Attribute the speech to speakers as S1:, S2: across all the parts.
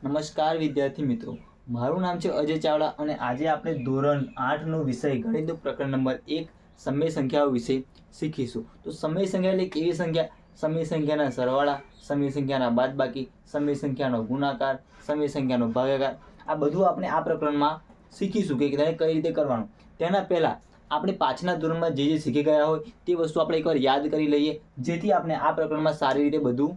S1: નમસ્કાર વિદ્યાર્થી મિત્રો, મારું નામ છે અજય ચાવડા અને આજે આપણે ધોરણ 8નો વિષય ગણિત પ્રકરણ નંબર 1 સમય સંખ્યાઓ વિશે શીખીશું. તો સમય સંખ્યા એટલે કેવી સંખ્યા? સમય સંખ્યાના સરવાળા, સમય સંખ્યાના બાદબાકી, સમય સંખ્યાનો ગુણાકાર, સમય સંખ્યાનો ભાગાકાર, આ બધું આપણે આ પ્રકરણમાં શીખીશું કે તેને કઈ રીતે કરવાનું. તેના પહેલાં આપણે પાછળના ધોરણમાં જે શીખી ગયા હોય તે વસ્તુ આપણે એકવાર યાદ કરી લઈએ, જેથી આપણે આ પ્રકરણમાં સારી રીતે બધું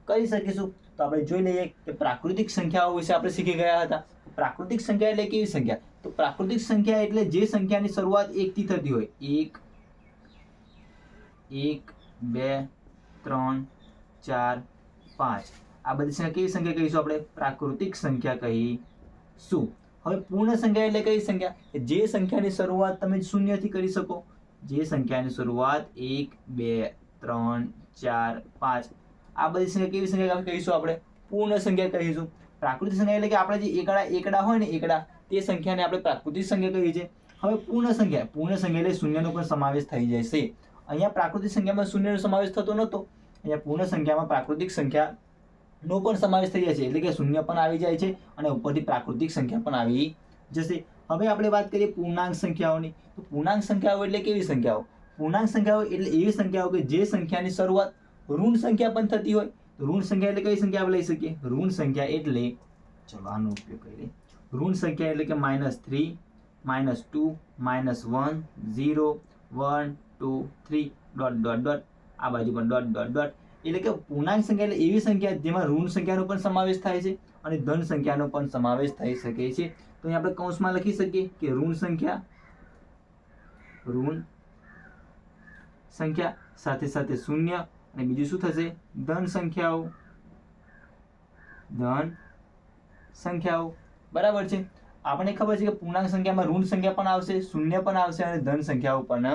S1: કરી શકીશું. તો આપણે જોઈ લઈએ કે પ્રાકૃતિક સંખ્યાઓ વિશે આપણે શીખી ગયા હતા. પ્રાકૃતિક સંખ્યા એટલે કેવી સંખ્યા? તો પ્રાકૃતિક સંખ્યા એટલે જે સંખ્યાની શરૂઆત 1 થી થતી હોય. 1 2 3 4 5 આ બધી સંખ્યા કેવી સંખ્યા કહીશું? આપણે પ્રાકૃતિક સંખ્યા કહીશું. હવે પૂર્ણ સંખ્યા એટલે કઈ સંખ્યા? જે સંખ્યાની શરૂઆત તમે 0 થી કરી શકો. જે સંખ્યાની શરૂઆત 1 2 3 4 5 આ બધી સંખ્યા કેવી સંખ્યા કહીશું? આપણે પૂર્ણ સંખ્યા કહીશું. પ્રાકૃતિક સંખ્યા એટલે કે આપણે જે એકડા હોય ને, એકડા, તે સંખ્યાને આપણે પ્રાકૃતિક સંખ્યા કહીએ છીએ. હવે પૂર્ણ સંખ્યા એટલે શૂન્યનો પણ સમાવેશ થઈ જશે. અહીંયા પ્રાકૃતિક સંખ્યામાં શૂન્યનો સમાવેશ થતો નહોતો, અહીંયા પૂર્ણ સંખ્યામાં પ્રાકૃતિક સંખ્યાનો પણ સમાવેશ થઈ જાય છે, એટલે કે શૂન્ય પણ આવી જાય છે અને ઉપરથી પ્રાકૃતિક સંખ્યા પણ આવી જશે. હવે આપણે વાત કરીએ પૂર્ણાંક સંખ્યાઓની. તો પૂર્ણાંક સંખ્યાઓ એટલે કેવી સંખ્યાઓ? પૂર્ણાંક સંખ્યાઓ એટલે એવી સંખ્યાઓ કે જે સંખ્યાની શરૂઆત ઋણ સંખ્યા પણ થતી હોય. તો ઋણ સંખ્યા એટલે કઈ સંખ્યા આપણે લઈ શકીએ? ઋણ સંખ્યા એટલે, ચલો આનો ઉપયોગ કરીએ. ઋણ સંખ્યા એટલે કે -3 -2 -1 0 1 2 3 ડોટ ડોટ ડોટ, આ બાજુ પણ ડોટ ડોટ ડોટ. એટલે કે પૂર્ણાંક સંખ્યા એટલે એવી સંખ્યા જેમાં ઋણ સંખ્યાનો પણ સમાવેશ થાય છે અને ધન સંખ્યાનો પણ સમાવેશ થઈ શકે છે. તો અહીં આપણે કૌંસમાં લખી શકીએ કે ઋણ સંખ્યા સાથે સાથે શૂન્ય, અને બીજું શું થશે? ધન સંખ્યાઓ. બરાબર છે. આપણને ખબર છે કે પૂર્ણાંક સંખ્યામાં ઋણ સંખ્યા પણ આવશે, શૂન્ય પણ આવશે અને ધન સંખ્યાઓ પણ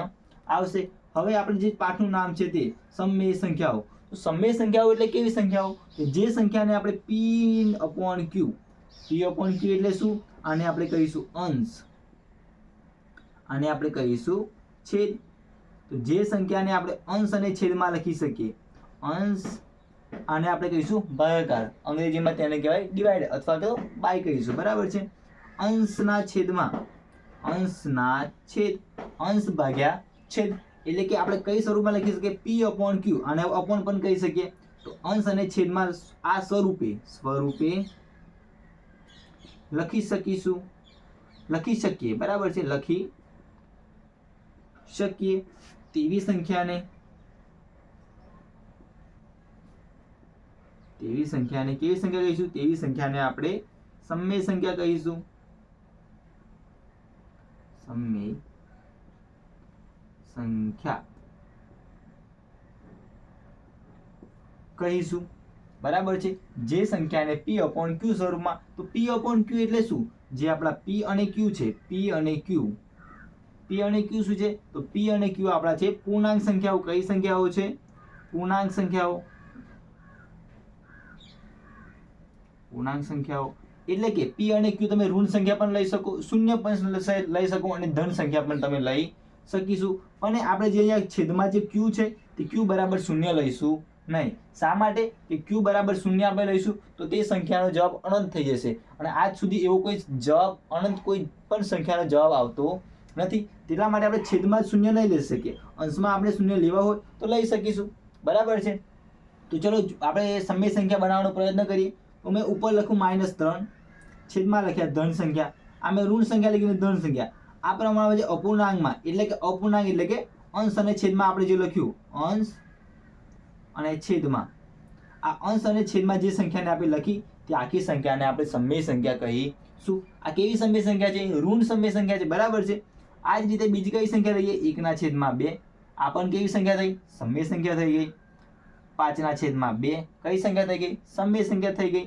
S1: આવશે. હવે આપણે જે પાઠનું નામ છે તે સમય સંખ્યાઓ. તો સમય સંખ્યાઓ એટલે કેવી સંખ્યાઓ? કે જે સંખ્યાને આપણે P/Q એટલે શું? આને આપણે કહીશું અંશ, આને આપણે કહીશું છેદ. તો જે સંખ્યાને આપણે અંશ અને છેદમાં લખી શકીએ, અંશ, આને આપણે કહીશું ભાગાકાર. અંગ્રેજીમાં તેને કહેવાય ડિવાઈડ અથવા તો બાય કહીશું. બરાબર છે. અંશના છેદ, અંશ ભાગ્યા છેદ. એટલે કે આપણે કઈ સ્વરૂપમાં લખી શકીએ? P/Q, આને અપોન પણ કહી શકીએ. તો અંશ અને છેદમાં આ સ્વરૂપે લખી શકીએ. બરાબર છે, લખી શકીએ. તેવી સંખ્યાને કેવી સંખ્યા કહીશું? તેવી સંખ્યાને આપણે સમય સંખ્યા કહીશું. સમય સંખ્યા કહીશું. બરાબર છે. જે સંખ્યાને P/Q સ્વરૂપમાં. તો P/Q એટલે શું? જે આપણા P અને Q છે, P અને Q શું છે? તો P અને Q આપણા છે પૂર્ણાંક સંખ્યાઓ. કઈ સંખ્યાઓ છે? પૂર્ણાંક સંખ્યાઓ. એટલે કે P અને Q તમે ઋણ સંખ્યા પણ લઈ શકો, શૂન્ય પણ લઈ શકો અને ધન સંખ્યા પણ તમે લઈ શકીશું. અને આપણે જે અહીંયા છેદમાં જે Q છે તે Q બરાબર શૂન્ય લઈશું નહીં. શા માટે? કે Q બરાબર શૂન્ય આપણે લઈશું તો તે સંખ્યાનો જવાબ અનંત થઈ જશે, અને આજ સુધી એવો કોઈ જવાબ અનંત કોઈ પણ સંખ્યાનો જવાબ આવતો નથી. તેટલા માટે આપણે છેદમાં શૂન્ય નહીં લઈ શકીએ. અંશમાં આપણે શૂન્ય લેવા હોય તો લઈ શકીશું. બરાબર છે. તો ચલો આપણે સમય સંખ્યા બનાવવાનો પ્રયત્ન કરીએ. તો મેં ઉપર લખું -3, છેદમાં લખ્યા ધન સંખ્યા, આ મેં ઋણ સંખ્યા લખી ધન સંખ્યા. આ પ્રમાણે જે અપૂર્ણાંકમાં એટલે કે અંશ અને છેદમાં આપણે જે લખ્યું અંશ અને છેદમાં, આ અંશ અને છેદમાં જે સંખ્યાને આપણે લખી તે આખી સંખ્યાને આપણે સમય સંખ્યા કહીશું. આ કેવી સમય સંખ્યા છે? ઋણ સમય સંખ્યા છે. બરાબર છે. આ જ રીતે બીજી કઈ સંખ્યા લઈએ? 1/2. આ પણ કેવી સંખ્યા થઈ? સમય સંખ્યા થઈ ગઈ. 5/2 કઈ સંખ્યા થઈ ગઈ? સમય સંખ્યા થઈ ગઈ.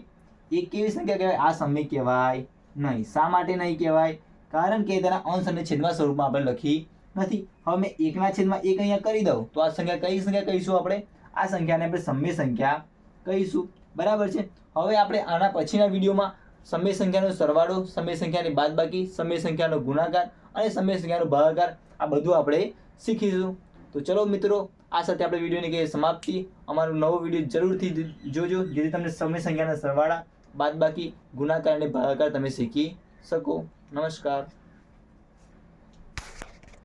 S1: એક કેવી સંખ્યા કહેવાય? આ સમય કહેવાય નહીં. શા માટે નહીં કહેવાય? કારણ કે તેના અંશ અને છેદમાં સ્વરૂપમાં આપણે લખી નથી. હવે મેં 1/1 અહીંયા કરી દઉં તો આ સંખ્યા કઈ સંખ્યા કહીશું? આપણે આ સંખ્યાને આપણે સમય સંખ્યા કહીશું. બરાબર છે. હવે આપણે આના પછીના વિડીયોમાં સમય સંખ્યાનો સરવાળો, સમય સંખ્યાની બાદબાકી, સમય સંખ્યાનો ગુણાકાર અને સમય સંખ્યાનો ભાગાકાર, આ બધું આપણે શીખીશું. તો ચલો મિત્રો, આ સાથે આપણે વિડીયોની કહીએ સમાપ્તિ. અમારો નવો વિડીયો જરૂરથી જોજો, જેથી તમને સમય સંખ્યાના સરવાળા, બાદબાકી, ગુણાકાર અને ભાગાકાર તમે શીખી શકો. નમસ્કાર.